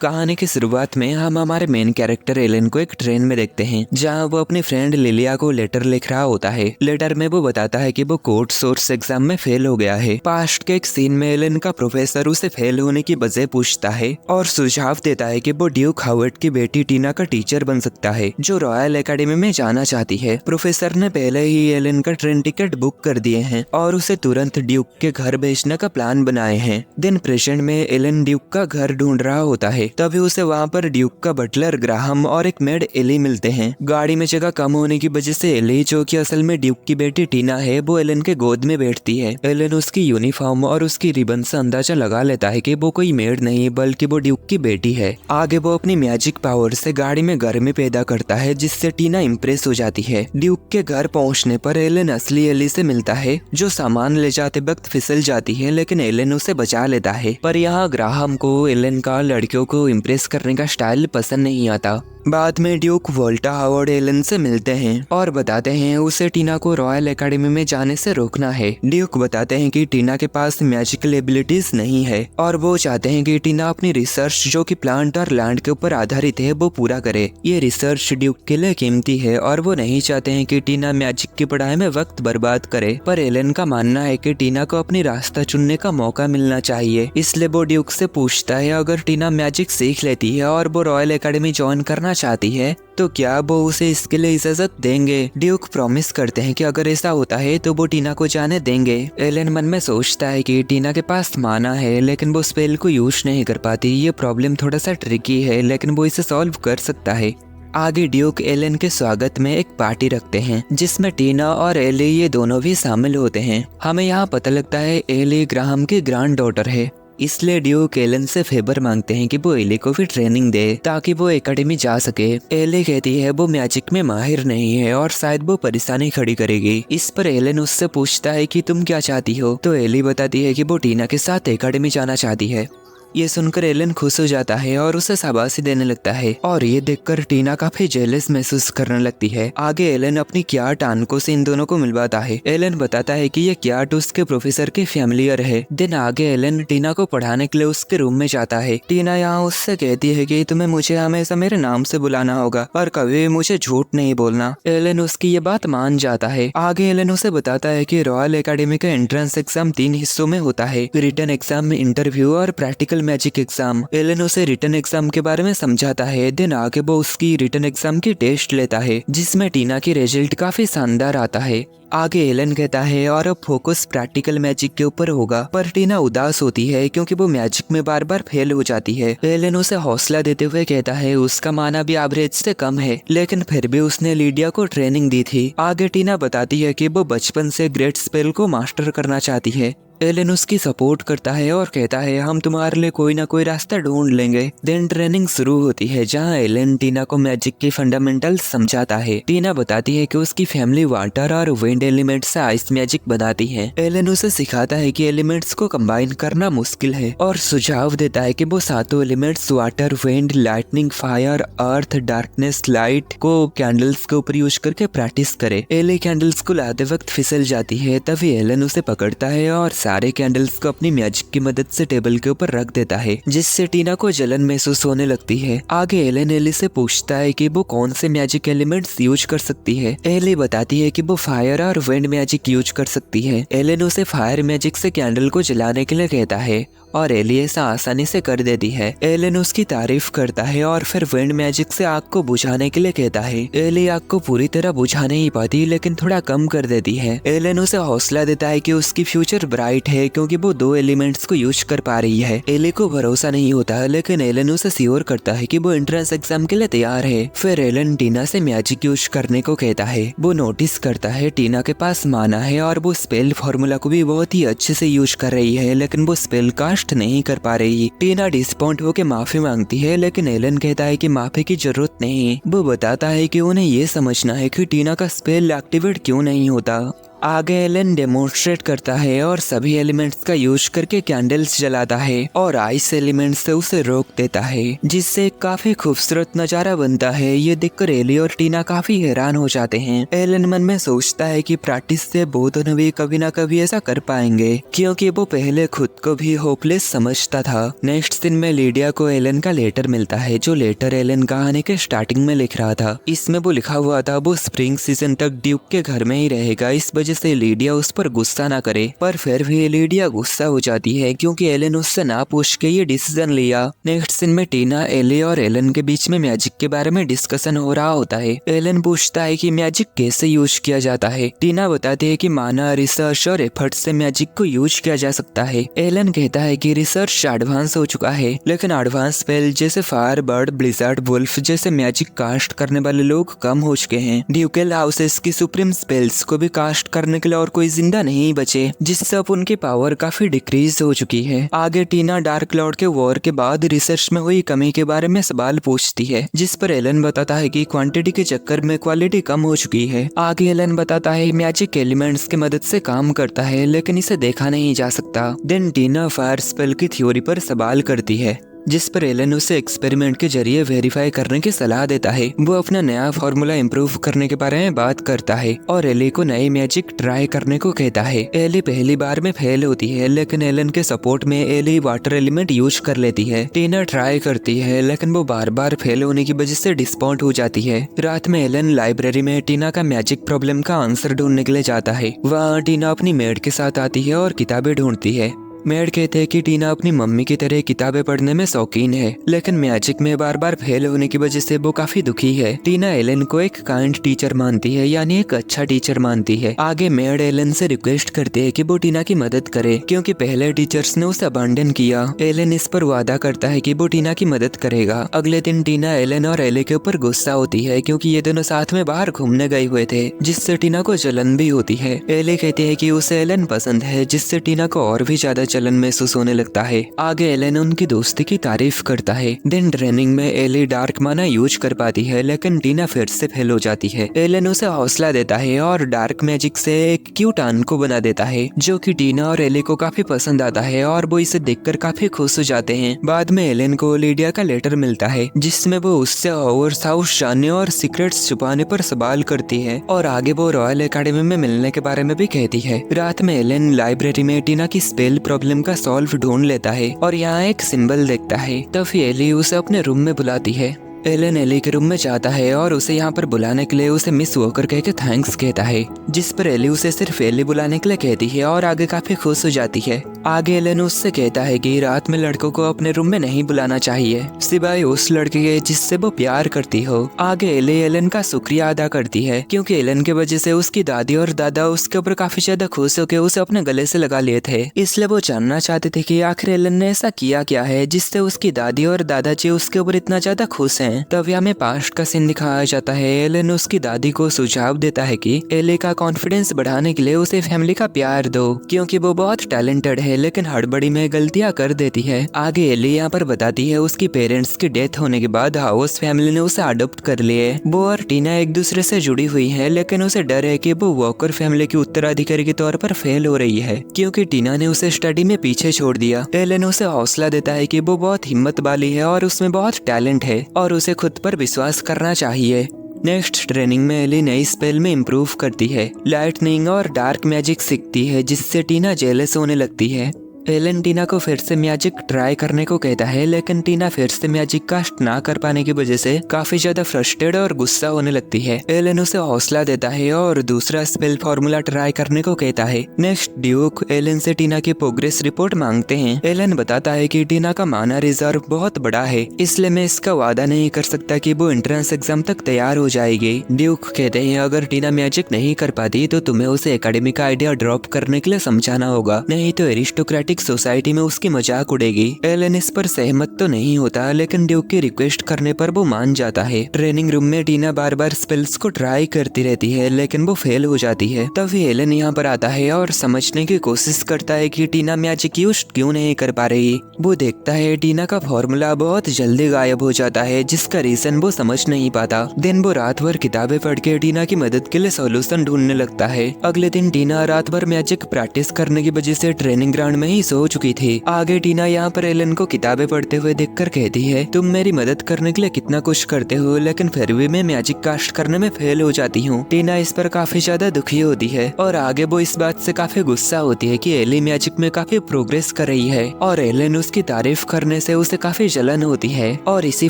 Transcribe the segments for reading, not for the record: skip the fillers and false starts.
कहानी की शुरुआत में हम हमारे मेन कैरेक्टर एलन को एक ट्रेन में देखते हैं जहां वो अपनी फ्रेंड लिलिया को लेटर लिख रहा होता है। लेटर में वो बताता है कि वो कोर्ट सोर्स एग्जाम में फेल हो गया है। पास्ट के एक सीन में एलन का प्रोफेसर उसे फेल होने की वजह पूछता है और सुझाव देता है कि वो ड्यूक हावर्ड की बेटी टीना का टीचर बन सकता है जो रॉयल एकेडमी में जाना चाहती है। प्रोफेसर ने पहले ही एलन का ट्रेन टिकट बुक कर दिए हैं और उसे तुरंत ड्यूक के घर भेजने का प्लान बनाए हैं। दिन प्रेजेंट में एलन ड्यूक का घर ढूंढ रहा होता है। तभी उसे वहाँ पर ड्यूक का बटलर ग्राहम और एक मेड एली मिलते हैं। गाड़ी में जगह कम होने की वजह से एली, जो कि असल में ड्यूक की बेटी टीना है, वो एलन के गोद में बैठती है। एलन उसकी यूनिफॉर्म और उसकी रिबन से अंदाजा लगा लेता है कि वो कोई मेड नहीं बल्कि वो ड्यूक की बेटी है। आगे वो अपनी मैजिक पावर से गाड़ी में गर्मी पैदा करता है जिससे टीना इम्प्रेस हो जाती है। ड्यूक के घर पहुँचने पर एलन असली एली से मिलता है जो सामान ले जाते वक्त फिसल जाती है, लेकिन एलन उसे बचा लेता है। पर यहाँ ग्राहम को एलन का लड़कियों को इम्प्रेस करने का स्टाइल पसंद नहीं आता। बाद में ड्यूक वोल्टा हावर्ड एलन से मिलते हैं और बताते हैं उसे टीना को रॉयल एकेडमी में जाने से रोकना है। ड्यूक बताते हैं कि टीना के पास मैजिकल एबिलिटीज नहीं है और वो चाहते हैं कि टीना अपनी रिसर्च जो कि प्लांट और लैंड के ऊपर आधारित है वो पूरा करे। ये रिसर्च ड्यूक के लिए कीमती है और वो नहीं चाहते हैं कि टीना मैजिक की पढ़ाई में वक्त बर्बाद करे। पर एलन का मानना है कि टीना को अपनी रास्ता चुनने का मौका मिलना चाहिए, इसलिए वो ड्यूक से पूछता है अगर टीना मैजिक सीख लेती है और वो रॉयल एकेडमी ज्वाइन करना चाहती है तो क्या वो उसे इसके लिए इजाजत देंगे। ड्यूक प्रॉमिस करते हैं कि अगर ऐसा होता है तो वो टीना को जाने देंगे। एलन मन में सोचता है कि टीना के पास माना है लेकिन वो स्पेल को यूज नहीं कर पाती। ये प्रॉब्लम थोड़ा सा ट्रिकी है लेकिन वो इसे सॉल्व कर सकता है। आगे ड्यूक एलन के स्वागत में एक पार्टी रखते हैं जिसमें टीना और एली ये दोनों भी शामिल होते हैं। हमें यहाँ पता लगता है एली ग्राहम की ग्रैंड डॉटर है, इसलिए ड्यूक एलन से फेवर मांगते हैं कि वो एली को भी ट्रेनिंग दे ताकि वो एकेडमी जा सके। एली कहती है वो मैजिक में माहिर नहीं है और शायद वो परेशानी खड़ी करेगी। इस पर एलन उससे पूछता है कि तुम क्या चाहती हो, तो एली बताती है कि वो टीना के साथ एकेडमी जाना चाहती है। ये सुनकर एलन खुश हो जाता है और उसे शाबाशी देने लगता है और ये देखकर टीना काफी जेलस महसूस करने लगती है। आगे एलन अपनी क्याट आनको से इन दोनों को मिलवाता है। एलन बताता है कि ये क्याट उसके प्रोफेसर के फैमिलियर है। दिन आगे एलन टीना को पढ़ाने के लिए उसके रूम में जाता है। टीना यहाँ उससे कहती है कि तुम्हें मुझे हमेशा मेरे नाम से बुलाना होगा और कभी भी मुझे झूठ नहीं बोलना। एलन उसकी ये बात मान जाता है। आगे एलन उसे बताता है कि रॉयल एकेडमी का एंट्रेंस एग्जाम 3 हिस्सों में होता है, रिटन एग्जाम, इंटरव्यू और प्रैक्टिकल मैजिक एग्जाम। एलन उसे रिटन एग्जाम के बारे में समझाता है। दिन आगे वो उसकी रिटन एग्जाम की टेस्ट लेता है जिसमें टीना की रिजल्ट काफी शानदार आता है। आगे एलन कहता है और अब फोकस प्रैक्टिकल मैजिक के ऊपर होगा, पर टीना उदास होती है क्योंकि वो मैजिक में बार बार फेल हो जाती है। एलन उसे हौसला देते हुए कहता है उसका माना भी एवरेज से कम है लेकिन फिर भी उसने लिडिया को ट्रेनिंग दी थी। आगे टीना बताती है कि वो बचपन से ग्रेट स्पेल को मास्टर करना चाहती है। एलन उसकी सपोर्ट करता है और कहता है हम तुम्हारे लिए कोई ना कोई रास्ता ढूंढ लेंगे। दिन ट्रेनिंग शुरू होती है जहां एलन टीना को मैजिक की फंडामेंटल्स समझाता है। टीना बताती है कि उसकी फैमिली वाटर और विंड एलिमेंट से आइस मैजिक बनाती है। एलन उसे सिखाता है कि एलिमेंट्स को कंबाइन करना मुश्किल है और सुझाव देता है कि वो सातों elements water, wind, lightning, fire, अर्थ, डार्कनेस, लाइट को कैंडल्स के ऊपर यूज करके प्रैक्टिस करे। एली कैंडल्स को लाते वक्त फिसल जाती है, तभी एलन उसे पकड़ता है और सारे कैंडल्स को अपनी मैजिक की मदद से टेबल के ऊपर रख देता है जिससे टीना को जलन महसूस होने लगती है। आगे एलन एली से पूछता है कि वो कौन से मैजिक एलिमेंट्स यूज कर सकती है। एली बताती है कि वो फायर और विंड मैजिक यूज कर सकती है। एलन उसे फायर मैजिक से कैंडल को जलाने के लिए कहता है और एली ऐसा आसानी से कर देती है। एलन उसकी तारीफ करता है और फिर विंड मैजिक से आग को बुझाने के लिए कहता है। एली आग को पूरी तरह बुझा नहीं पाती लेकिन थोड़ा कम कर देती है। एलन उसे हौसला देता है कि उसकी फ्यूचर ब्राइट है क्योंकि वो 2 एलिमेंट्स को यूज कर पा रही है। एली को भरोसा नहीं होता लेकिन एलन उसे श्योर करता है कि वो एंट्रेंस एग्जाम के लिए तैयार है। फिर एलन टीना से मैजिक यूज करने को कहता है। वो नोटिस करता है टीना के पास माना है और वो स्पेल फॉर्मूला को भी बहुत ही अच्छे से यूज कर रही है लेकिन वो स्पेल कास्ट नहीं कर पा रही। टीना डिसअपॉइंट होकर माफी मांगती है लेकिन एलन कहता है कि माफी की जरूरत नहीं। वो बताता है कि उन्हें ये समझना है कि टीना का स्पेल एक्टिवेट क्यों नहीं होता। आगे एलन डेमोन्स्ट्रेट करता है और सभी एलिमेंट्स का यूज करके कैंडल्स जलाता है और आइस एलिमेंट से उसे रोक देता है, जिससे काफी खूबसूरत नजारा बनता है। ये देखकर एली और टीना काफी हैरान हो जाते हैं। एलन मन में सोचता है कि प्रैक्टिस से वो दोनों भी कभी ना कभी ऐसा कर पाएंगे, क्योंकि वो पहले खुद को भी होपलेस समझता था। नेक्स्ट दिन में लीडिया को एलन का लेटर मिलता है, जो लेटर एलन कहानी के स्टार्टिंग में लिख रहा था। इसमें वो लिखा हुआ था वो स्प्रिंग सीजन तक ड्यूक के घर में ही रहेगा, इस वजह से लीडिया उस पर गुस्सा ना करे। पर फिर भी लीडिया गुस्सा हो जाती है क्योंकि एलन उससे ना पूछ के ये डिसीजन लिया। नेक्स्ट सीन में टीना, एली और एलन के बीच में मैजिक के बारे में डिस्कशन हो रहा होता है। एलन पूछता है कि मैजिक कैसे यूज किया जाता है। टीना बताती है कि माना, रिसर्च और एफर्ट से मैजिक को यूज किया जा सकता है। एलन कहता है कि रिसर्च एडवांस हो चुका है, लेकिन एडवांस स्पेल जैसे फायर, बर्ड, ब्लिजार्ड, वुल्फ जैसे मैजिक कास्ट करने वाले लोग कम हो चुके हैं। ड्यूकल हाउसेस की सुप्रीम स्पेल्स को भी कास्ट करने के लिए और कोई जिंदा नहीं बचे, जिससे अब उनकी पावर काफी डिक्रीज हो चुकी है। आगे टीना डार्क लॉर्ड के वॉर के बाद रिसर्च में हुई कमी के बारे में सवाल पूछती है, जिस पर एलन बताता है कि क्वांटिटी के चक्कर में क्वालिटी कम हो चुकी है। आगे एलन बताता है मैजिक एलिमेंट्स की मदद से काम करता है, लेकिन इसे देखा नहीं जा सकता। देन टीना फायर स्पेल की थ्योरी पर सवाल करती है, जिस पर एलन उसे एक्सपेरिमेंट के जरिए वेरीफाई करने की सलाह देता है। वो अपना नया फॉर्मूला इम्प्रूव करने के बारे में बात करता है और एली को नई मैजिक ट्राई करने को कहता है। एली पहली बार में फेल होती है, लेकिन एलन के सपोर्ट में एली वाटर एलिमेंट यूज कर लेती है। टीना ट्राई करती है, लेकिन वो बार बार फेल होने की वजह से डिसपॉइंट हो जाती है। रात में एलन लाइब्रेरी में टीना का मैजिक प्रॉब्लम का आंसर ढूंढने के लिए जाता है। वहाँ टीना अपनी मेड के साथ आती है और किताबें ढूंढती है। मेड कहते हैं कि टीना अपनी मम्मी की तरह किताबें पढ़ने में शौकीन है, लेकिन मैजिक में बार बार फेल होने की वजह से वो काफी दुखी है। टीना एलन को एक काइंड टीचर मानती है, यानी एक अच्छा टीचर मानती है। आगे मेड एलन से रिक्वेस्ट करते है कि वो टीना की मदद करे, क्योंकि पहले टीचर्स ने उसे अबांडन किया। एलन इस पर वादा करता है कि वो टीना की मदद करेगा। अगले दिन टीना एलन और एली के ऊपर गुस्सा होती है, क्योंकि ये दोनों साथ में बाहर घूमने गए हुए थे, जिससे टीना को जलन भी होती है। एली कहती है कि उसे एलन पसंद है, जिससे टीना को और भी ज्यादा जलन महसूस होने लगता है। आगे एलन उनकी दोस्ती की तारीफ करता है। दिन ट्रेनिंग में एली डार्क माना यूज कर पाती है, लेकिन टीना फिर से फेल हो जाती है। एलन उसे हौसला देता है और डार्क मैजिक से एक क्यूट आन को बना देता है, जो कि टीना और एली को काफी पसंद आता है और वो इसे देखकर काफी खुश हो जाते हैं। बाद में एलन को लीडिया का लेटर मिलता है, जिसमें वो उससे हॉवर्ड्स हाउस जाने और सीक्रेट्स छुपाने पर सवाल करती है, और आगे वो रॉयल एकेडमी में मिलने के बारे में भी कहती है। रात में एलन लाइब्रेरी में टीना की स्पेल प्रॉब्लम का सॉल्व ढूंढ लेता है और यहाँ एक सिंबल देखता है। तभी एली उसे अपने रूम में बुलाती है। एलन एली के रूम में जाता है और उसे यहाँ पर बुलाने के लिए उसे मिस वॉकर कह के थैंक्स कहता है, जिस पर एली उसे सिर्फ एली बुलाने के लिए कहती है और आगे काफी खुश हो जाती है। आगे एलन उससे कहता है कि रात में लड़कों को अपने रूम में नहीं बुलाना चाहिए, सिवाय उस लड़के के जिससे वो प्यार करती हो। आगे एली एलन का शुक्रिया अदा करती है, क्योंकि एलन की वजह से उसकी दादी और दादा उसके ऊपर काफी ज्यादा खुश होकर उसे अपने गले से लगा लिए थे। इसलिए वो जानना चाहते थे कि आखिर एलन ने ऐसा किया क्या है जिससे उसकी दादी और दादाजी उसके ऊपर इतना ज्यादा खुश हैं। तभी हमें पास्ट का सीन दिखाया जाता है। एलन उसकी दादी को सुझाव देता है कि एली का कॉन्फिडेंस बढ़ाने के लिए उसे फैमिली का प्यार दो, क्योंकि वो बहुत टैलेंटेड है, लेकिन हड़बड़ी में गलतियां कर देती है। आगे एली यहाँ पर बताती है उसकी पेरेंट्स की डेथ होने के बाद हाउस फैमिली ने उसे अडॉप्ट कर लिए। वो और टीना एक दूसरे से जुड़ी हुई है, लेकिन उसे डर है कि वो वॉकर फैमिली की उत्तराधिकारी के तौर पर फेल हो रही है, क्योंकि टीना ने उसे स्टडी में पीछे छोड़ दिया। एलन उसे हौसला देता है कि वो बहुत हिम्मत वाली है और उसमें बहुत टैलेंट है और उसे खुद पर विश्वास करना चाहिए। नेक्स्ट ट्रेनिंग में एली नई स्पेल में इम्प्रूव करती है, लाइटनिंग और डार्क मैजिक सीखती है, जिससे टीना जेलस होने लगती है। एलन टीना को फिर से मैजिक ट्राई करने को कहता है, लेकिन टीना फिर से मैजिक कास्ट ना कर पाने की वजह से काफी ज्यादा फ्रस्ट्रेटेड और गुस्सा होने लगती है। एलन उसे हौसला देता है और दूसरा स्पेल फॉर्मूला ट्राई करने को कहता है। नेक्स्ट ड्यूक एलन से टीना की प्रोग्रेस रिपोर्ट मांगते हैं। एलन बताता है कि टीना का माना रिजर्व बहुत बड़ा है, इसलिए मैं इसका वादा नहीं कर सकता कि वो एंट्रेंस एग्जाम तक तैयार हो जाएगी। ड्यूक कहते हैं अगर टीना मैजिक नहीं कर पाती तो तुम्हें उसे एकेडमी का आइडिया ड्रॉप करने के लिए समझाना होगा, नहीं तो एरिस्टोक्रेटिक एक सोसाइटी में उसकी मजाक उड़ेगी। एलन इस पर सहमत तो नहीं होता, लेकिन ड्यूक की रिक्वेस्ट करने पर वो मान जाता है। ट्रेनिंग रूम में टीना बार बार स्पेल्स को ट्राई करती रहती है, लेकिन वो फेल हो जाती है। तभी एलन यहाँ पर आता है और समझने की कोशिश करता है कि टीना मैजिक यूज क्यों नहीं कर पा रही। वो देखता है टीना का फॉर्मूला बहुत जल्दी गायब हो जाता है, जिसका रीजन वो समझ नहीं पाता। दिन वो रात भर किताबें पढ़ के टीना की मदद के लिए सॉल्यूशन ढूंढने लगता है। अगले दिन टीना रात भर मैजिक प्रैक्टिस करने की वजह से ट्रेनिंग ग्राउंड में ही सो चुकी थी। आगे टीना यहाँ पर एलन को किताबें पढ़ते हुए देखकर कहती है, तुम मेरी मदद करने के लिए कितना कुछ करते हो, लेकिन फिर भी मैं मैजिक कास्ट करने में फेल हो जाती हूँ। टीना इस पर काफी ज्यादा दुखी होती है और आगे वो इस बात से काफी गुस्सा होती है कि एली मैजिक में काफी प्रोग्रेस कर रही है और एलन उसकी तारीफ करने से उसे काफी जलन होती है। और इसी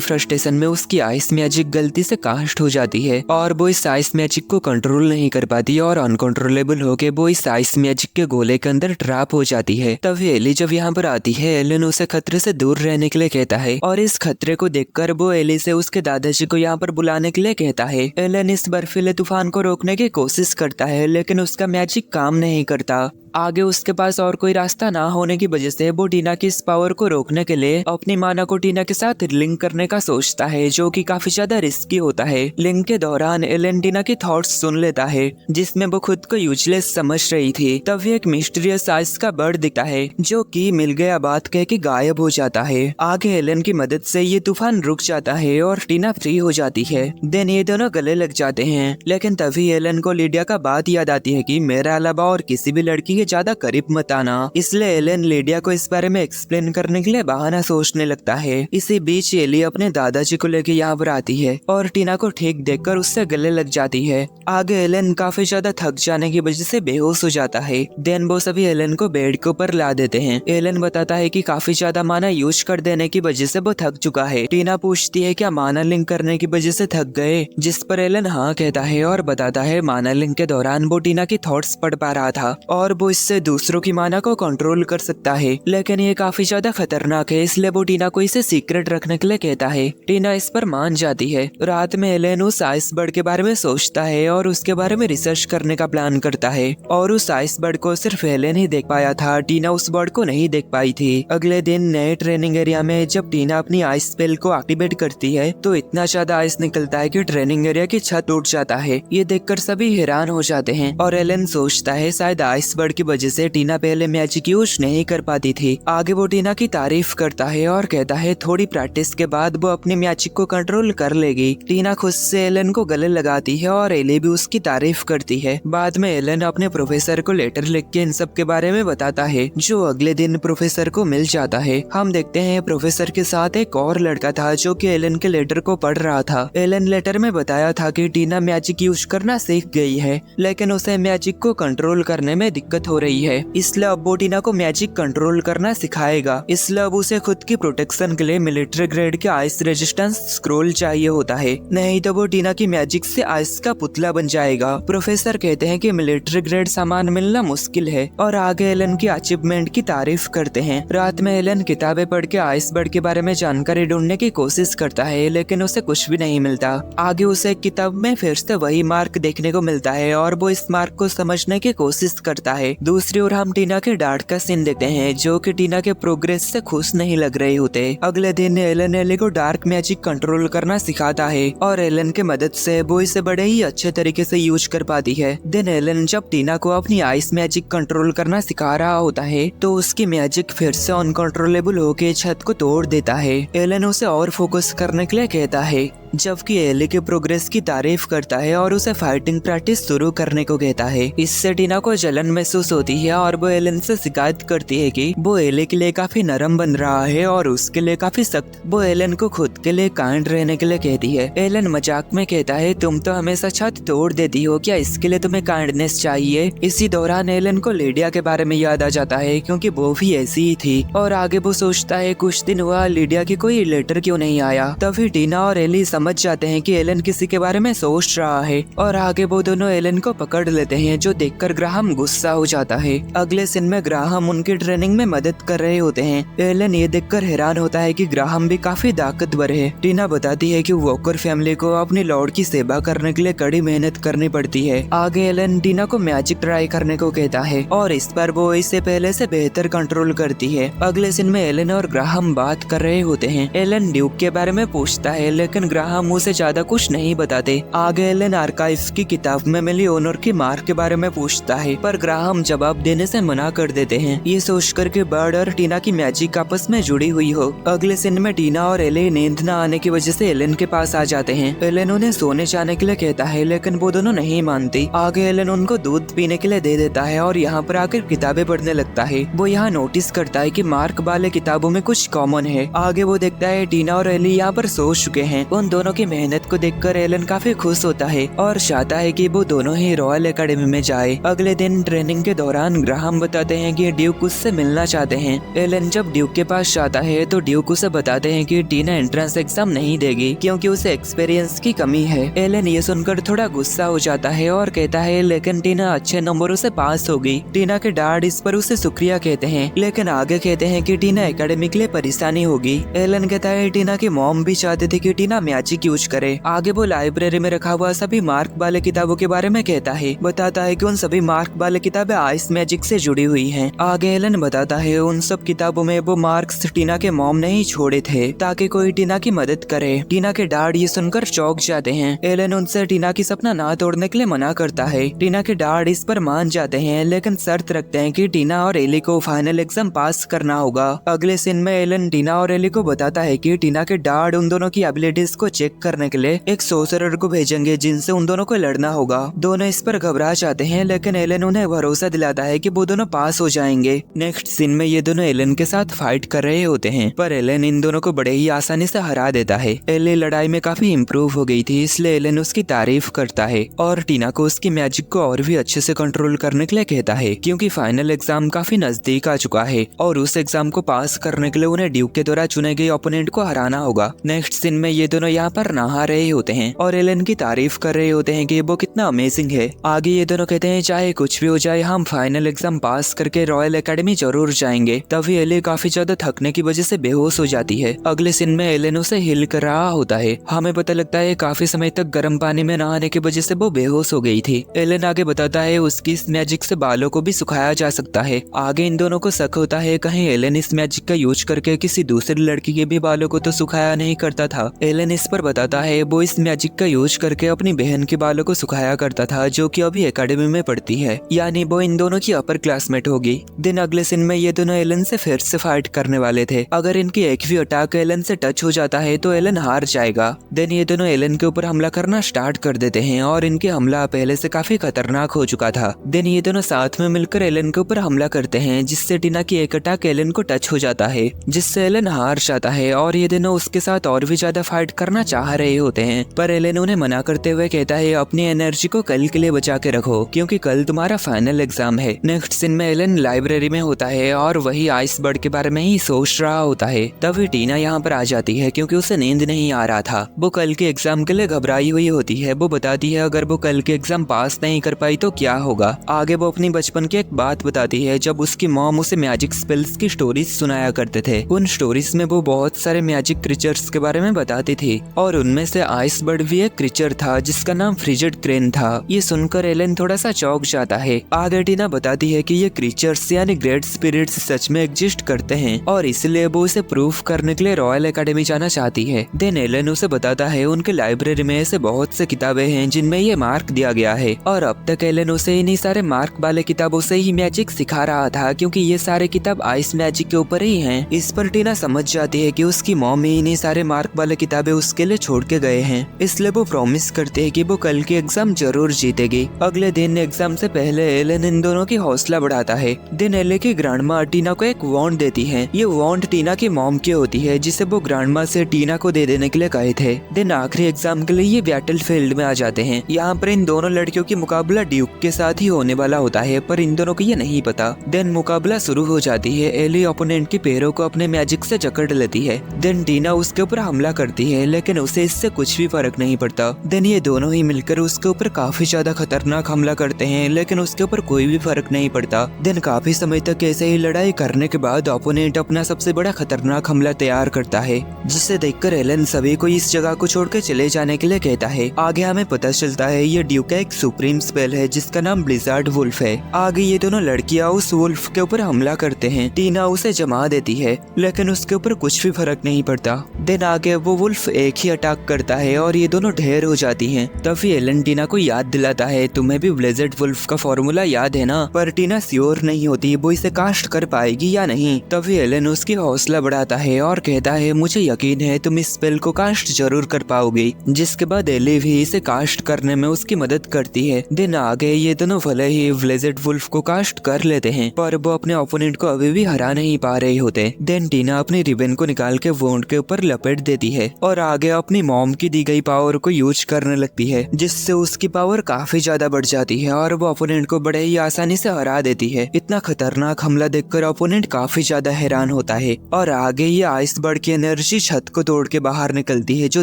फ्रस्ट्रेशन में उसकी आइस मैजिक गलती से कास्ट हो जाती है और वो इस आइस मैजिक को कंट्रोल नहीं कर पाती और अनकंट्रोलेबल होके वो इस आइस मैजिक के गोले के अंदर ट्रैप हो जाती है। तभी एली जब यहाँ पर आती है, एलन उसे खतरे से दूर रहने के लिए कहता है और इस खतरे को देखकर वो एली से उसके दादाजी को यहाँ पर बुलाने के लिए कहता है। एलन इस बर्फीले तूफान को रोकने की कोशिश करता है, लेकिन उसका मैजिक काम नहीं करता। आगे उसके पास और कोई रास्ता ना होने की वजह से वो टीना की इस पावर को रोकने के लिए अपनी माना को टीना के साथ लिंक करने का सोचता है, जो कि काफी ज्यादा रिस्की होता है। लिंक के दौरान एलन टीना की थॉट्स सुन लेता है, जिसमें वो खुद को यूजलेस समझ रही थी। तभी एक मिस्टीरियस साइज का बर्ड दिखता है, जो कि मिल गया बात कह के गायब हो जाता है। आगे एलन की मदद से ये तूफान रुक जाता है और टीना फ्री हो जाती है। देन ये दोनों गले लग जाते हैं, लेकिन तभी एलन को लिडिया का बात याद आती है कि मेरे अलावा और किसी भी लड़की के ज्यादा करीब मत आना। इसलिए एलन लिडिया को इस बारे में एक्सप्लेन करने के लिए बहाना सोचने लगता है। इसी बीच एली अपने दादाजी को लेकर यहाँ पर आती है और टीना को ठीक देखकर उससे गले लग जाती है। आगे एलन काफी ज्यादा थक जाने की वजह से बेहोश हो जाता है। देन वो सभी एलन को बेड के ऊपर ला देते हैं। एलन बताता है कि काफी ज्यादा माना यूज कर देने की वजह से वो थक चुका है। टीना पूछती है क्या माना लिंक करने की वजह से थक गए, जिस पर एलन हाँ कहता है और बताता है माना लिंक के दौरान वो टीना की थॉट्स पढ़ पा रहा था और वो इससे दूसरों की माना को कंट्रोल कर सकता है, लेकिन ये काफी ज्यादा खतरनाक है, इसलिए वो टीना को इसे सीक्रेट रखने के लिए कहता है। टीना इस पर मान जाती है। रात में एलन उस आइस बर्ड के बारे में सोचता है और उसके बारे में रिसर्च करने का प्लान करता है और उस आइस बर्ड को सिर्फ एलन ही देख पाया था, टीना उस बर्ड को नहीं देख पाई थी। अगले दिन नए ट्रेनिंग एरिया में जब टीना अपनी आइस स्पेल को एक्टिवेट करती है तो इतना ज्यादा आइस निकलता है कि ट्रेनिंग एरिया की छत टूट जाता है। ये देखकर सभी हैरान हो जाते हैं और एलन सोचता है शायद आइस बर्ड की वजह से टीना पहले मैजिक यूज नहीं कर पाती थी। आगे वो टीना की तारीफ करता है और कहता है थोड़ी प्रैक्टिस के बाद वो अपनी मैजिक को कंट्रोल कर लेगी। टीना खुद से एलन को गले लगाती है और एली भी उसकी तारीफ करती है। बाद में एलन अपने प्रोफेसर को लेटर लिख के इन सब के बारे में बताता है, जो अगले दिन प्रोफेसर को मिल जाता है। हम देखते हैं प्रोफेसर के साथ एक और लड़का था जो कि एलन के लेटर को पढ़ रहा था। एलन लेटर में बताया था कि टीना मैजिक यूज करना सीख गई है, लेकिन उसे मैजिक को कंट्रोल करने में दिक्कत हो रही है, इसलिए अब वो टीना को मैजिक कंट्रोल करना सिखाएगा। इसलिए अब उसे खुद की प्रोटेक्शन के लिए मिलिट्री ग्रेड के आइस रेजिस्टेंस स्क्रोल चाहिए होता है, नहीं तो वो टीना की मैजिक से आइस का पुतला बन जाएगा। प्रोफेसर कहते हैं कि मिलिट्री ग्रेड सामान मिलना मुश्किल है और आगे एलन की अचीवमेंट की तारीफ करते हैं। रात में एलन किताबें पढ़ के आइस बर्ड के बारे में जानकारी ढूंढने की कोशिश करता है, लेकिन उसे कुछ भी नहीं मिलता। आगे उसे किताब में फिर से वही मार्क देखने को मिलता है और वो इस मार्क को समझने की कोशिश करता है। दूसरी ओर हम टीना के डांट का सीन देखते हैं, जो कि टीना के प्रोग्रेस से खुश नहीं लग रहे होते। अगले दिन एलन एली को डार्क मैजिक कंट्रोल करना सिखाता है और एलन के मदद से वो इसे बड़े ही अच्छे तरीके से यूज कर पाती है। दिन एलन जब टीना को अपनी आइस मैजिक कंट्रोल करना सिखा रहा होता है तो उसकी मैजिक फिर से अनकंट्रोलेबल होके छत को तोड़ देता है। एलन उसे और फोकस करने के लिए कहता है, जबकि एली के प्रोग्रेस की तारीफ करता है और उसे फाइटिंग प्रैक्टिस शुरू करने को कहता है। इससे टीना को जलन महसूस होती है और वो एलन से शिकायत करती है कि वो एली के लिए काफी नरम बन रहा है और उसके लिए काफी सख्त। वो एलन को खुद के लिए काइंड रहने के लिए कहती है। एलन मजाक में कहता है, तुम तो हमेशा छत तोड़ देती हो, क्या इसके लिए तुम्हें काइंडनेस चाहिए? इसी दौरान एलन को लिडिया के बारे में याद आ जाता है, क्योंकि वो भी ऐसी ही थी। और आगे वो सोचता है कुछ दिन हुआ लिडिया की कोई लेटर क्यों नहीं आया। तभी टीना और एली समझ जाते हैं कि एलन किसी के बारे में सोच रहा है और आगे वो दोनों एलन को पकड़ लेते हैं, जो देखकर ग्राहम गुस्सा हो जाता है। अगले सीन में ग्राहम उनकी ट्रेनिंग में मदद कर रहे होते हैं। एलन ये देखकर हैरान होता है कि ग्राहम भी काफी ताकतवर है। टीना बताती है कि वॉकर फैमिली को अपनी लॉर्ड की सेवा करने के लिए कड़ी मेहनत करनी पड़ती है। आगे एलन टीना को मैजिक ट्राई करने को कहता है और इस पर वो इससे पहले से बेहतर कंट्रोल करती है। अगले सीन में एलन और ग्राहम बात कर रहे होते हैं। एलन ड्यूक के बारे में पूछता है, लेकिन ग्राहम उसे ज्यादा कुछ नहीं बताते। आगे एलन आर्काइव्स की किताब में मिली ओनर की मार के बारे में पूछता है, पर ग्राहम जवाब देने से मना कर देते हैं, ये सोचकर कि बर्ड और टीना की मैजिक आपस में जुड़ी हुई हो। अगले सीन में टीना और एले नींद न आने की वजह से एलन के पास आ जाते हैं। एलन उन्हें सोने जाने के लिए कहता है, लेकिन वो दोनों नहीं मानती। आगे एलन उनको दूध पीने के लिए दे देता है और यहाँ पर आकर किताबें पढ़ने लगता है। वो यहाँ नोटिस करता है कि मार्क वाले किताबों में कुछ कॉमन है। आगे वो देखता है टीना और एली यहाँ पर सो चुके हैं। उन दोनों की मेहनत को देखकर एलन काफी खुश होता है और चाहता है कि वो दोनों ही रॉयल एकेडमी में जाए। अगले दिन ट्रेनिंग के दौरान ग्राहम बताते हैं कि ड्यूक उससे मिलना चाहते हैं। एलन जब ड्यूक के पास जाता है तो ड्यूक उसे बताते हैं कि टीना एंट्रेंस एग्जाम नहीं देगी क्योंकि उसे एक्सपीरियंस की कमी है। एलन ये सुनकर थोड़ा गुस्सा हो जाता है और कहता है, लेकिन टीना अच्छे नंबरों से पास होगी। टीना के डैड इस पर उसे शुक्रिया कहते हैं, लेकिन आगे कहते हैं कि टीना एकेडमी के लिए परेशानी होगी। एलन कहता है टीना की मॉम भी चाहते थे कि टीना मैजिक यूज करे। आगे वो लाइब्रेरी में रखा हुआ सभी मार्क वाले किताबों के बारे में कहता है, बताता है कि उन सभी मार्क वाले किताबें आइस मैजिक से जुड़ी हुई हैं। आगे एलन बताता है उन सब किताबों में वो मार्क्स टीना के मॉम ने ही छोड़े थे ताकि कोई टीना की मदद करे। टीना के डैड ये सुनकर चौंक जाते हैं। एलन उनसे टीना की सपना ना तोड़ने के लिए मना करता है। टीना के डैड इस पर मान जाते हैं, लेकिन शर्त रखते हैं कि टीना और एली को फाइनल एग्जाम पास करना होगा। अगले सीन में एलन टीना और एली को बताता है कि टीना के डैड उन दोनों की एबिलिटीज को चेक करने के लिए एक सोर्सरर को भेजेंगे जिनसे उन दोनों को लड़ना होगा। दोनों इस पर घबरा जाते हैं, लेकिन एलन उन्हें भरोसा दिलाता है कि वो दोनों पास हो जाएंगे। नेक्स्ट सीन में ये दोनों एलन के साथ फाइट कर रहे होते हैं, पर एलन इन दोनों को बड़े ही आसानी से हरा देता है। एली लड़ाई में काफी इम्प्रूव हो गई थी, इसलिए एलन उसकी तारीफ करता है और टीना को उसकी मैजिक को और भी अच्छे से कंट्रोल करने के लिए कहता है, क्योंकि फाइनल एग्जाम काफी नजदीक आ चुका है और उस एग्जाम को पास करने के लिए उन्हें ड्यूक के द्वारा चुने गए ओपोनेंट को हराना होगा। नेक्स्ट सीन में ये दोनों यहाँ पर नहा रहे होते हैं और एलन की तारीफ कर रहे होते हैं कि वो कितना अमेजिंग है। आगे ये दोनों कहते हैं, चाहे कुछ भी हो जाए हम फाइनल एग्जाम पास करके रॉयल एकेडमी जरूर जाएंगे। तभी एली काफी ज्यादा थकने की वजह से बेहोश हो जाती है। अगले सीन में एलन उसे हिल कर रहा होता है। हमें पता लगता है काफी समय तक गर्म पानी में नहाने की वजह से वो बेहोश हो गई थी। एलन आगे बताता है उसकी इस मैजिक से बालों को भी सुखाया जा सकता है। आगे इन दोनों को शक होता है कहीं एलन इस मैजिक का यूज करके किसी दूसरी लड़की के भी बालों को तो सुखाया नहीं करता था। एलन इस पर बताता है वो इस मैजिक का यूज करके अपनी बहन के बालों को सुखाया करता था, जो कि अभी एकेडमी में पढ़ती है, यानी वो इन दोनों की अपर क्लासमेट होगी। दिन अगले सीन में ये दोनों एलन से फिर से फाइट करने वाले थे। अगर इनकी एक भी अटैक एलन से टच हो जाता है तो एलन हार जाएगा। देन ये दोनों एलन के ऊपर हमला करना स्टार्ट कर देते हैं और इनके हमला पहले से काफी खतरनाक हो चुका था। देन ये दोनों साथ में मिलकर एलन के ऊपर हमला करते हैं, जिससे टीना की एक अटैक एलन को टच हो जाता है, जिससे एलन हार जाता है और ये दोनों उसके साथ और भी ज्यादा फाइट करना चाह रहे होते हैं, पर एलन उन्हें मना करते हुए कहता है अपनी एनर्जी को कल के लिए बचा के रखो क्योंकि कल तुम्हारा फाइनल एग्जाम है। नेक्स्ट सीन में एलन लाइब्रेरी में होता है और वही आइस बर्ड के बारे में ही सोच रहा होता है। तभी टीना यहाँ पर आ जाती है क्योंकि उसे नींद नहीं आ रहा था। वो कल के एग्जाम के लिए घबराई हुई होती है। वो बताती है अगर वो कल के एग्जाम पास नहीं कर पाई तो क्या होगा। आगे वो अपनी बचपन की एक बात बताती है जब उसकी मॉम उसे मैजिक स्पेल्स की स्टोरीज सुनाया करते थे। उन स्टोरीज में वो बहुत सारे मैजिक क्रीचर्स के बारे में बताती थी और उनमें से आइस बर्ड भी एक क्रीचर था जिसका नाम फ्रिजिड क्रेन था। ये सुनकर एलन थोड़ा सा चौंक जाता है। आगे टीना बताती है कि ये क्रीचर्स यानी ग्रेट स्पिरिट्स सच में एग्जिस्ट करते हैं और इसलिए वो इसे प्रूफ करने के लिए रॉयल एकेडमी जाना चाहती है। देन एलन उसे बताता है उनके लाइब्रेरी में ऐसे बहुत से किताबें हैं जिनमें ये मार्क दिया गया है और अब तक एलन उसे इन्हीं सारे मार्क वाले किताबों से ही मैजिक सिखा रहा था क्योंकि ये सारे किताब आइस मैजिक के ऊपर ही हैं। इस पर टीना समझ जाती है कि उसकी मॉम ही इन्हीं सारे मार्क वाले किताबें उसके लिए छोड़ के गए हैं, इसलिए वो प्रॉमिस करते हैं कि वो कल की एग्जाम जरूर जीतेगी। अगले दिन एग्जाम से पहले एलन इन दोनों की हौसला बढ़ाता है। दिन एले की ग्रैंडमा टीना को एक वॉन्ड देती है। ये वॉन्ड टीना की मॉम की होती है जिसे वो ग्रैंडमा से टीना को दे देने के लिए कहे थे। दिन आखिरी एग्जाम के लिए ये बैटल फील्ड में आ जाते हैं। यहाँ पर इन दोनों लड़कियों की मुकाबला ड्यूक के साथ ही होने वाला होता है, पर इन दोनों को ये नहीं पता। देन मुकाबला शुरू हो जाती है। एली ओपोनेंट के पैरों को अपने मैजिक से जकड़ लेती है। देन टीना उसके ऊपर हमला करती है, लेकिन लेकिन उसे इससे कुछ भी फर्क नहीं पड़ता। देन ये दोनों ही मिलकर उसके ऊपर काफी ज्यादा खतरनाक हमला करते हैं, लेकिन उसके ऊपर कोई भी फर्क नहीं पड़ता। देन काफी समय तक ऐसे ही लड़ाई करने के बाद ओपोनेंट अपना सबसे बड़ा खतरनाक हमला तैयार करता है, जिसे देखकर एलन सभी को इस जगह को छोड़कर चले जाने के लिए कहता है। आगे हमें पता चलता है ये ड्यूक का एक सुप्रीम स्पेल है जिसका नाम ब्लिजार्ड वुल्फ है। आगे ये दोनों लड़कियां उस वुल्फ के ऊपर हमला करते हैं। टीना उसे जमा देती है, लेकिन उसके ऊपर कुछ भी फर्क नहीं पड़ता। देन आगे वो वुल्फ एक ही अटैक करता है और ये दोनों ढेर हो जाती हैं। तभी एलन टीना को याद दिलाता है, तुम्हें भी ब्लिजार्ड वुल्फ का फॉर्मूला याद है ना? पर टीना श्योर नहीं होती वो इसे कास्ट कर पाएगी या नहीं। तभी एलन उसकी हौसला बढ़ाता है और कहता है, मुझे यकीन है तुम इस स्पेल को कास्ट जरूर कर पाओगे। जिसके बाद एली भी इसे कास्ट करने में उसकी मदद करती है। दिन आगे ये दोनों भले ही ब्लिजार्ड वुल्फ को कास्ट कर लेते हैं, पर वो अपने ओपोनेंट को अभी भी हरा नहीं पा रहे होते। देन टीना अपनी रिबन को निकाल के वोंड के ऊपर लपेट देती है और आगे अपनी मॉम की दी गई पावर को यूज करने लगती है, जिससे उसकी पावर काफी ज्यादा बढ़ जाती है और वो ओपोनेंट को बड़े ही आसानी से हरा देती है। इतना खतरनाक हमला देखकर ओपोनेंट काफी ज्यादा हैरान होता है और आगे ये आइस बर्ड की एनर्जी छत को तोड़ के बाहर निकलती है, जो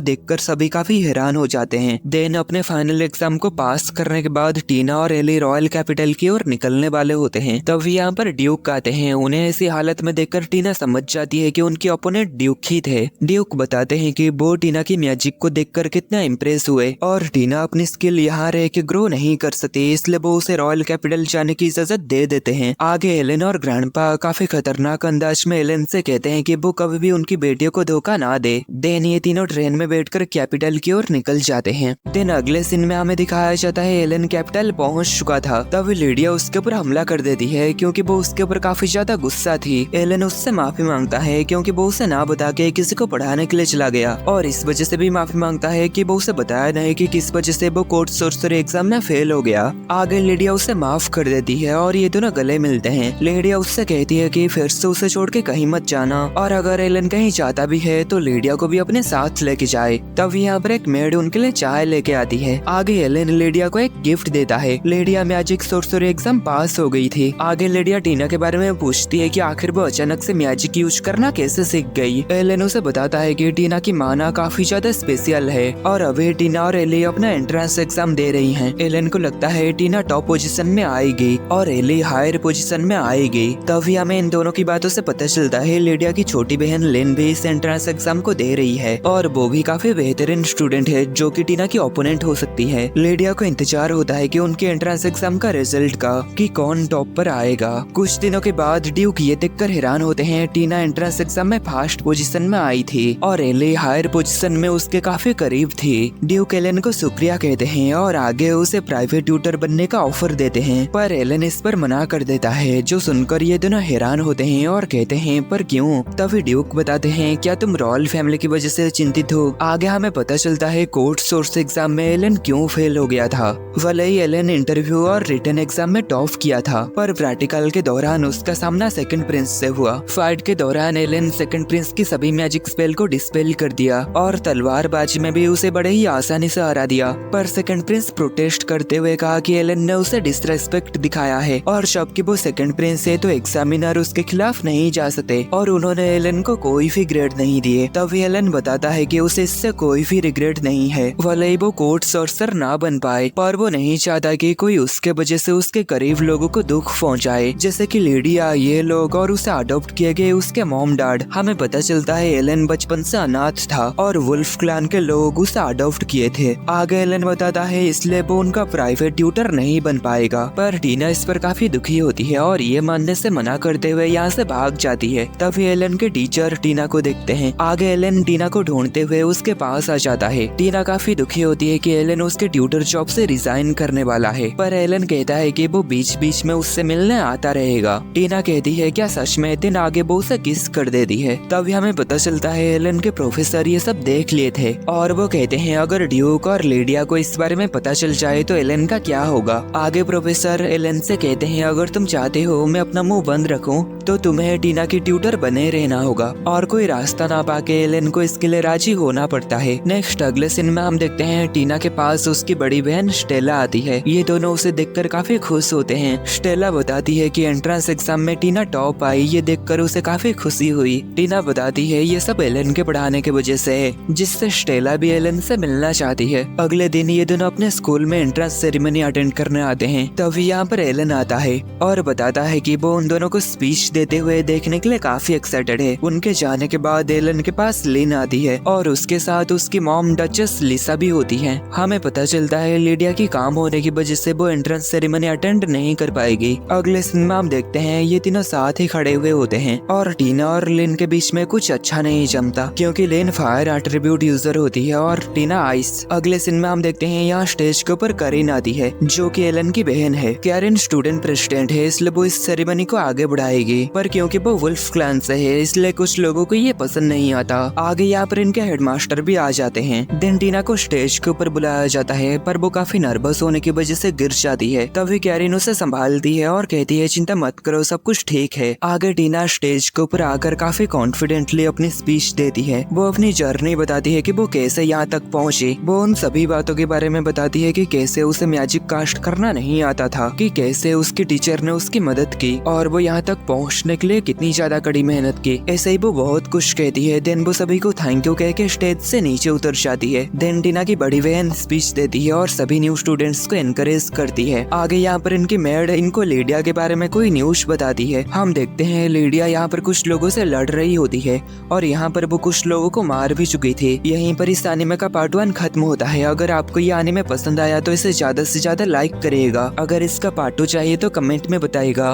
देखकर सभी काफी हैरान हो जाते हैं। देन अपने फाइनल एग्जाम को पास करने के बाद टीना और एली रॉयल कैपिटल की ओर निकलने वाले होते हैं। तब यहाँ पर ड्यूक आते हैं। उन्हें ऐसी हालत में देखकर टीना समझ जाती है कि उनके ओपोनेंट ड्यूक ही थे। ड्यूक बताते हैं कि वो टीना की मैजिक को देखकर कितना इम्प्रेस हुए और टीना अपनी स्किल यहाँ रह के ग्रो नहीं कर सकती, इसलिए वो उसे रॉयल कैपिटल जाने की इजाजत दे देते हैं। आगे एलन और ग्रैंडपा काफी खतरनाक अंदाज में एलन से कहते हैं कि वो कभी भी उनकी बेटियों को धोखा ना दे। देन ये तीनों ट्रेन में बैठकर कैपिटल की ओर निकल जाते हैं। देन अगले सीन में हमें दिखाया जाता है एलन कैपिटल पहुंच चुका था। तब लिडिया उसके ऊपर हमला कर देती है क्योंकि वो उसके ऊपर काफी ज्यादा गुस्सा थी। एलन उससे माफी मांगता है क्योंकि वो उसे ना बता के किसी को पढ़ाने के लिए चला गया और इस वजह से भी माफी मांगता है कि वो उसे बताया नहीं कि किस वजह से वो कोर्ट सोर्सरी एग्जाम में फेल हो गया। आगे लिडिया उसे माफ कर देती है और ये दोनों गले मिलते हैं। लिडिया उससे कहती है कि फिर से उसे छोड़ के कहीं मत जाना और अगर एलन कहीं जाता भी है तो लिडिया को भी अपने साथ लेके जाए। तब यहाँ पर एक मेड उनके लिए चाय लेके आती है। आगे एलन लिडिया को एक गिफ्ट देता है। लिडिया मैजिक सोर्सरी एग्जाम पास हो गई थी। आगे लिडिया टीना के बारे में पूछती है कि आखिर वो अचानक से मैजिक यूज करना कैसे सीख गई। एलन उसे बताता है कि टीना की माना काफी ज्यादा स्पेशल है और अभी टीना और एली अपना एंट्रेंस एग्जाम दे रही हैं। एलन को लगता है टीना टॉप पोजीशन में आएगी और एली हायर पोजीशन में आएगी। तभी हमें इन दोनों की बातों से पता चलता है लिडिया की छोटी बहन लिन भी इस एंट्रेंस एग्जाम को दे रही है और वो भी काफी बेहतरीन स्टूडेंट है जो कि टीना की ओपोनेंट हो सकती है। लिडिया को इंतजार होता है कि उनके एंट्रेंस एग्जाम का रिजल्ट का कि कौन टॉप पर आएगा। कुछ दिनों के बाद ड्यूक ये देखकर हैरान होते हैं टीना एंट्रेंस एग्जाम में फर्स्ट पोजीशन में आई थी और एली हायर पोजीशन में उसके काफी करीब थी। ड्यूक एलन को शुक्रिया कहते हैं और आगे उसे प्राइवेट ट्यूटर बनने का ऑफर देते हैं, पर एलन इस पर मना कर देता है, जो सुनकर ये दोनों हैरान होते हैं और कहते हैं पर क्यों। तभी ड्यूक बताते हैं, क्या तुम रॉयल फैमिली की वजह से चिंतित हो? आगे हमें पता चलता है कोर्ट सोर्स एग्जाम में एलन क्यों फेल हो गया था। भले ही एलन इंटरव्यू और रिटन एग्जाम में टॉप किया था, पर प्रैक्टिकल के दौरान उसका सामना सेकंड प्रिंस से हुआ। फाइट के दौरान एलन सेकंड प्रिंस की सभी मैजिक स्पेल को डिस्पेल कर दिया और तलवारबाजी में भी उसे बड़े ही आसानी से हरा दिया। पर सेकंड प्रिंस प्रोटेस्ट करते हुए कहा कि एलन ने उसे डिसरेस्पेक्ट दिखाया है और जबकि वो सेकंड प्रिंस है तो एग्जामिनर उसके खिलाफ नहीं जा सकते और उन्होंने एलन को कोई भी ग्रेड नहीं दिए। तभी एलन बताता है कि उसे इससे कोई भी रिग्रेट नहीं है। भले ही वो कोर्ट सोर्सर ना बन पाए, पर वो नहीं चाहता कि कोई उसके वजह से उसके करीब लोगों को दुख पहुंचाए, जैसे कि लिडिया, ये लोग और उसे अडॉप्ट किए गए उसके मॉम डैड। हमें पता चलता है एलन बचपन से अनाथ था और वुल्फ क्लैन के लोग उसे अडॉप्ट किए थे। आगे एलन बताता है इसलिए वो उनका प्राइवेट ट्यूटर नहीं बन पाएगा, पर टीना इस पर काफी दुखी होती है और ये मानने से मना करते हुए यहाँ से भाग जाती है। तभी एलन के टीचर टीना को देखते हैं। आगे एलन टीना को ढूंढते हुए उसके पास आ जाता है। टीना काफी दुखी होती है कि एलन उसके ट्यूटर जॉब से रिजाइन करने वाला है, पर एलन कहता है कि वो बीच बीच में उससे मिलने आता रहेगा। टीना कहती है क्या सच में? दिन आगे वो उसे किस कर देती है। तभी हमें पता चलता है एलन के प्रोफेसर ये सब देख लिए थे और वो कहते हैं अगर ड्यूक और लिडिया को इस बारे में पता चल जाए तो एलन का क्या होगा। आगे प्रोफेसर एलन से कहते हैं अगर तुम चाहते हो मैं अपना मुंह बंद रखूं तो तुम्हें टीना की ट्यूटर बने रहना होगा और कोई रास्ता ना पाके एलन को इसके लिए राजी होना पड़ता है। नेक्स्ट अगले सीन में हम देखते हैं टीना के पास उसकी बड़ी बहन स्टेला आती है। ये दोनों उसे देखकर काफी खुश होते हैं। स्टेला बताती है कि एंट्रेंस एग्जाम में टीना टॉप आई, ये देखकर उसे काफी खुशी हुई। टीना बताती है ये सब एलन के पढ़ाने की वजह से है जिससे स्टेला भी एलन से मिलना चाहती है। अगले दिन ये दोनों अपने स्कूल में एंट्रेंस सेरेमनी अटेंड करने आते हैं। तभी यहाँ पर एलन आता है और बताता है कि वो उन दोनों को स्पीच देते हुए देखने के लिए काफी एक्साइटेड है। उनके जाने के बाद एलन के पास लिन आती है और उसके साथ उसकी मॉम डचेस लिसा भी होती है। हमें पता चलता है लिडिया की काम होने की वजह से वो एंट्रेंस सेरेमनी अटेंड नहीं कर पाएगी। अगले सीन में हम देखते हैं ये तीनों साथ ही खड़े हुए होते हैं और टीना और लिन के बीच में कुछ अच्छा नहीं जमता, क्योंकि लिन फायर एट्रीब्यूट यूजर होती है और टीना आइस। अगले सीन में हम देखते हैं यहाँ स्टेज के ऊपर करीन आती है जो कि एलन की बहन है। कैरिन स्टूडेंट प्रेसिडेंट है, इसलिए वो इस सेरेमनी को आगे बढ़ाएगी, पर क्योंकि वो वुल्फ क्लैन से है इसलिए कुछ लोगों को ये पसंद नहीं आता। आगे यहाँ पर इनके हेडमास्टर भी आ जाते हैं। देन टीना को स्टेज के ऊपर बुलाया जाता है, पर वो काफी नर्वस होने की वजह से गिर जाती है। तभी कैरिन उसे संभालती है और कहती है चिंता मत करो, सब कुछ ठीक है। आगे टीना स्टेज के ऊपर आकर काफी कॉन्फिडेंटली अपनी स्पीच देती है। वो अपनी जर्नी बताती है कि वो कैसे यहाँ तक पहुँची। वो उन सभी बातों के बारे में बताती है कि कैसे उसे मैजिक कास्ट करना नहीं आता था, कि कैसे उसकी टीचर ने उसकी मदद की और वो यहाँ तक पहुँचने के लिए कितनी ज्यादा कड़ी मेहनत की। ऐसे ही वो बहुत कुछ कहती है। देन वो सभी को थैंक यू कह के स्टेज से नीचे उतर जाती है। देन टीना की बड़ी बहन स्पीच देती है और सभी न्यू स्टूडेंट्स को एनकरेज करती है। आगे यहाँ पर इनकी मेड इनको लिडिया के बारे में कोई न्यूज बताती है। हम देखते हैं लिडिया यहाँ पर कुछ लोगों से लड़ रही होती है और यहाँ पर वो कुछ लोगों को मार भी चुकी थी। यहीं पर इस एनिमे का पार्ट 1 खत्म होता है। अगर आपको ये एनिमे पसंद आया तो इसे ज्यादा से ज्यादा लाइक करिएगा। अगर इसका पार्ट 2 चाहिए तो कमेंट में बताइएगा।